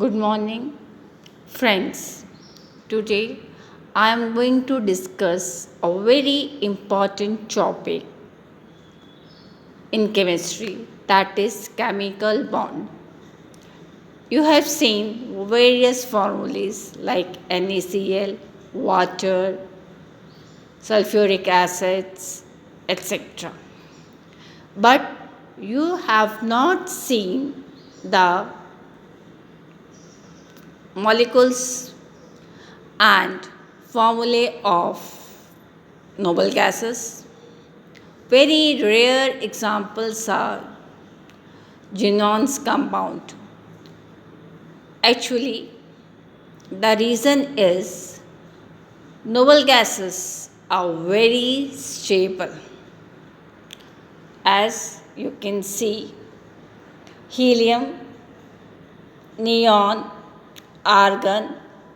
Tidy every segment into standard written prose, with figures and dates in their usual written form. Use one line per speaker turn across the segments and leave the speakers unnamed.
Good morning, friends. Today I am going to discuss a very important topic in chemistry, that is chemical bond. You have seen various formulas like NaCl, water, sulfuric acids, etc. But you have not seen the molecules and formulae of noble gases. Very rare examples are Ginon's compound. Actually, the reason is noble gases are very stable. As you can see, helium, neon, argon,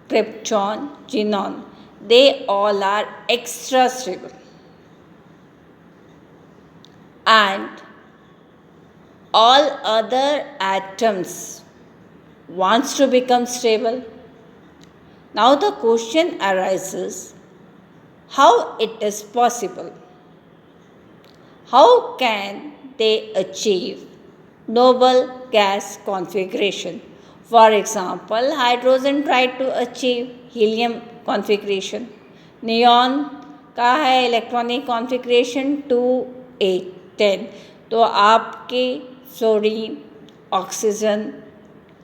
krypton, xenon, they all are extra stable. And all other atoms wants to become stable. Now the question arises, how it is possible? How can they achieve noble gas configuration? For example, hydrogen tried to achieve helium configuration. Neon का है electronic configuration 2 8 10. तो आपके sodium, oxygen,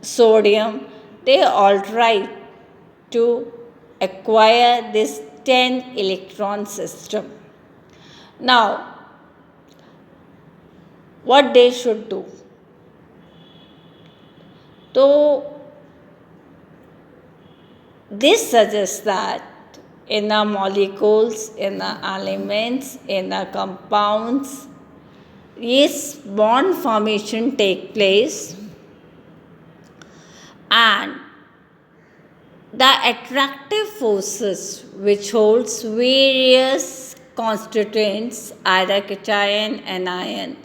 sodium, they all try to acquire this 10 electron system. Now, what they should do? So, this suggests that in the molecules, in the elements, in the compounds, yes, bond formation take place, and the attractive forces which holds various constituents, either cation, anion,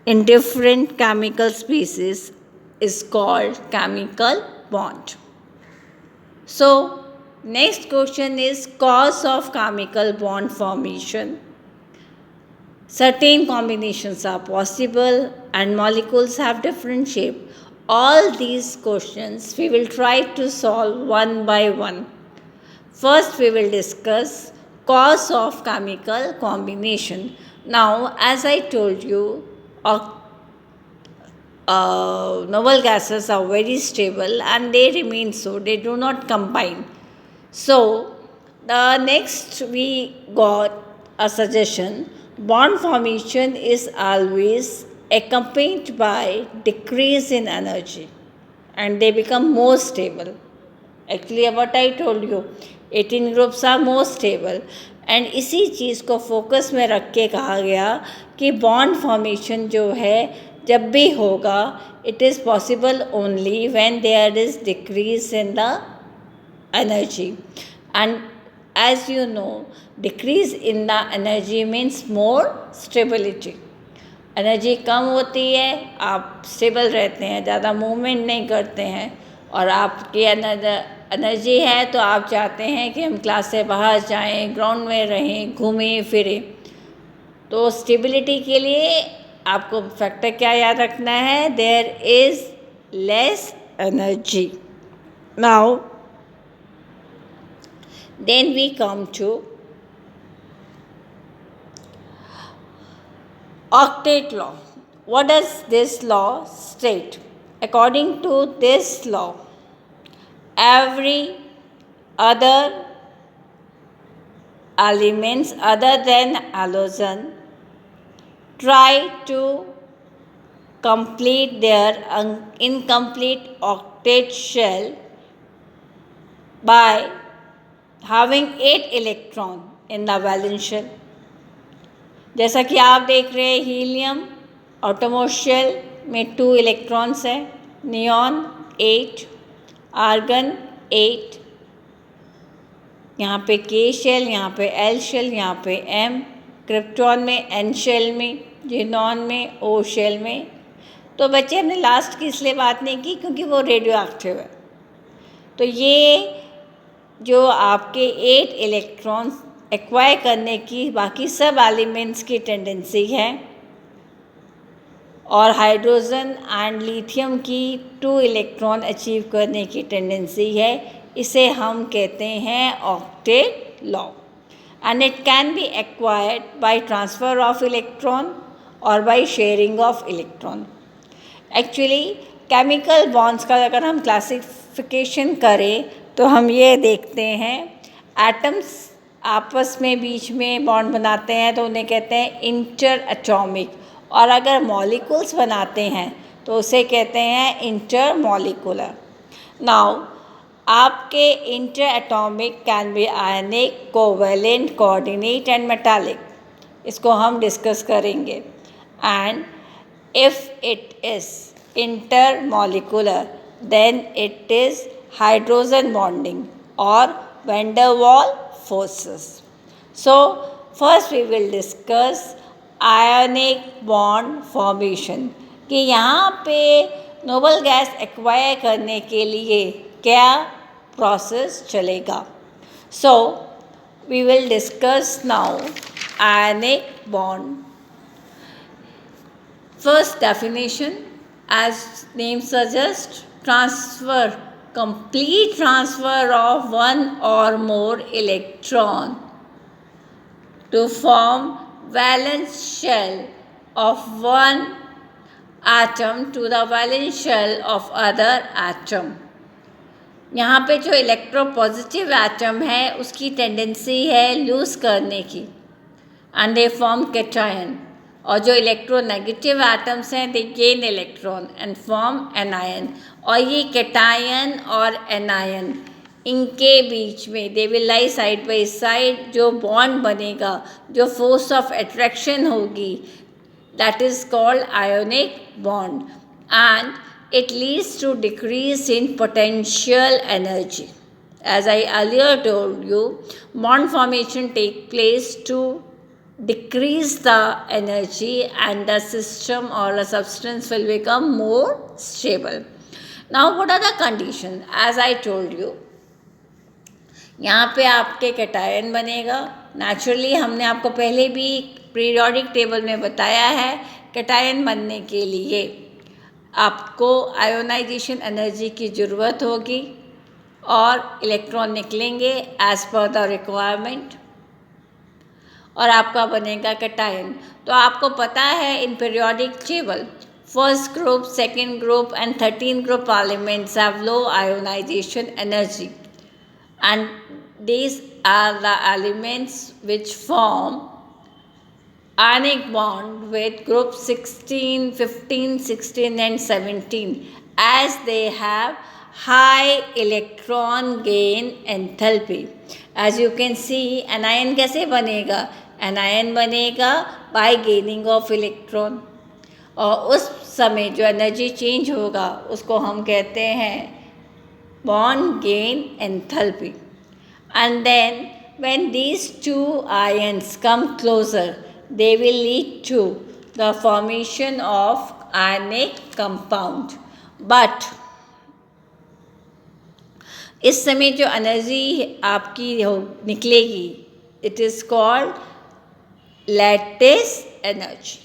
in different chemical species is called chemical bond. So, next question is cause of chemical bond formation. Certain combinations are possible and molecules have different shape. All these questions we will try to solve one by one. First, we will discuss cause of chemical combination. Now, as I told you, noble gases are very stable and they remain so, they do not combine. So, the next we got a suggestion, bond formation is always accompanied by decrease in energy and they become more stable. Actually, what I told you, 18 groups are more stable. And इसी चीज़ को focus में रख के कहा गया कि bond formation जो है जब भी होगा it is possible only when there is decrease in the energy. And as you know, decrease in the energy means more stability. Energy कम होती है, आप स्टेबल रहते हैं, ज़्यादा मूवमेंट नहीं करते हैं, और आपकी एनर्जी है तो आप चाहते हैं कि हम क्लास से बाहर जाएं, ग्राउंड में रहें, घूमें फिरें. तो स्टेबिलिटी के लिए आपको फैक्टर क्या याद रखना है? There is less energy. Now then we come to octet law. What does this law state? According to this law, every other elements other than halogen try to complete their incomplete octet shell by having 8 electron in the valence shell. जैसा कि आप देख रहे हैं, helium outermost shell में 2 electrons हैं, neon 8, argon 8, यहाँ पे के शेल, यहाँ पे एल शेल, यहाँ पे एम, क्रिप्टॉन में एन शेल में, जिनॉन में ओ शेल में, तो बच्चे हमने लास्ट की इसलिए बात नहीं की क्योंकि वो रेडियो एक्टिव है। तो ये जो आपके 8 इलेक्ट्रॉन्स एक्वायर करने की बाकी सब एलिमेंट्स की टेंडेंसी है और हाइड्रोजन एंड लिथियम की 2 इलेक्ट्रॉन अचीव करने की टेंडेंसी है, इसे हम कहते हैं octet law. And it can be acquired by transfer of electron और by sharing of electron. Actually chemical bonds का अगर हम क्लासिफिकेशन करें तो हम ये देखते हैं एटम्स आपस में बीच में बॉन्ड बनाते हैं तो उन्हें कहते हैं इंटर एटॉमिक, और अगर मॉलिक्यूल्स बनाते हैं तो उसे कहते हैं इंटर मॉलिकुलर। नाउ आपके inter atomic can be ionic, covalent, coordinate and metallic, इसको हम डिस्कस करेंगे। And if it is intermolecular then it is hydrogen bonding or van der Waal forces. So first we will discuss ionic bond formation कि यहाँ पे noble gas acquire करने के लिए क्या प्रोसेस चलेगा। So we will discuss now ionic bond. First definition, as name suggests, transfer, complete transfer of one or more electron to form valence shell of one atom to the valence shell of other atom. यहाँ पे जो electropositive atom है उसकी tendency है loose करने की and they form cation, और जो इलेक्ट्रोनेगेटिव एटम्स हैं दे gain electron and form anion. और ये कैटायन और एनायन इनके बीच में they will lie side by side, जो बॉन्ड बनेगा, जो फोर्स ऑफ अट्रैक्शन होगी, that is called ionic bond and it leads to decrease in potential energy. As I earlier told you, bond formation take place to decrease the energy and the system or the substance will become more stable. Now what are the conditions? As I told you, यहाँ पे आपके cation बनेगा। Naturally हमने आपको पहले भी periodic table में बताया है, कैटायन बनने के लिए आपको आयोनाइजेशन एनर्जी की ज़रूरत होगी और इलेक्ट्रॉन निकलेंगे एज पर द रिक्वायरमेंट और आपका बनेगा कैटायन। तो आपको पता है in periodic table first group, second group and 13 group elements have low ionization energy and these are the elements which form ionic bond with group 16, 15, 16 and 17 as they have high electron gain enthalpy. As you can see, anion कैसे बनेगा? anion बनेगा by gaining of electron, और उस समय जो energy change होगा उसको हम कहते हैं bond gain enthalpy. And then when these two ions come closer, they will lead to the formation of ionic compound. But इस समय जो एनर्जी आपकी निकलेगी it is called lattice energy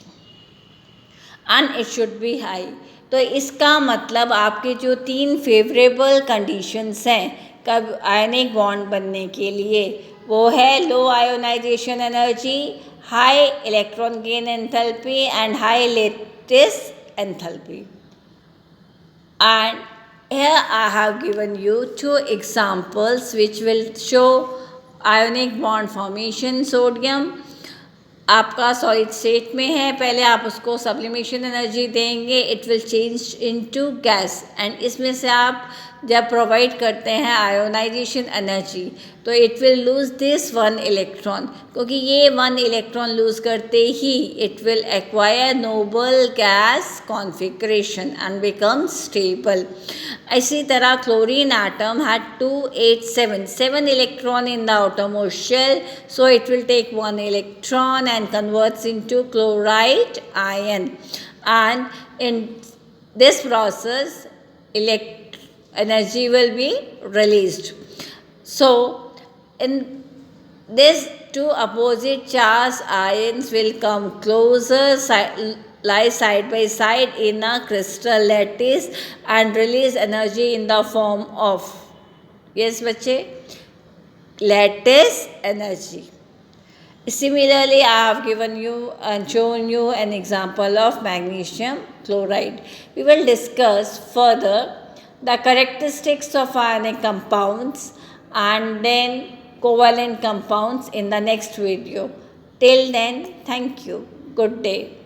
and it should be high. तो इसका मतलब आपके जो 3 फेवरेबल कंडीशंस हैं कब आयनिक बॉन्ड बनने के लिए, वो है low ionization energy, high electron gain enthalpy and high lattice enthalpy. And here I have given you 2 examples which will show ionic bond formation. Sodium आपका सॉलिड स्टेट में है, पहले आप उसको सब्लिमेशन एनर्जी देंगे, it will change into gas and इसमें से आप जब प्रोवाइड करते हैं आयोनाइजेशन एनर्जी तो it will lose this 1 electron, क्योंकि ये 1 इलेक्ट्रॉन लूज़ करते ही it will acquire noble gas configuration and become stable. इसी तरह chlorine atom had 2, 8, 7 electron in the outermost shell, so it will take 1 electron and converts into chloride ion, and in this process, energy will be released. So, in this, two opposite charged ions will come closer, lie side by side in a crystal lattice and release energy in the form of, yes, बच्चे, lattice energy. Similarly, I have given you and shown you an example of magnesium chloride. We will discuss further the characteristics of ionic compounds and then covalent compounds in the next video. Till then, thank you. Good day.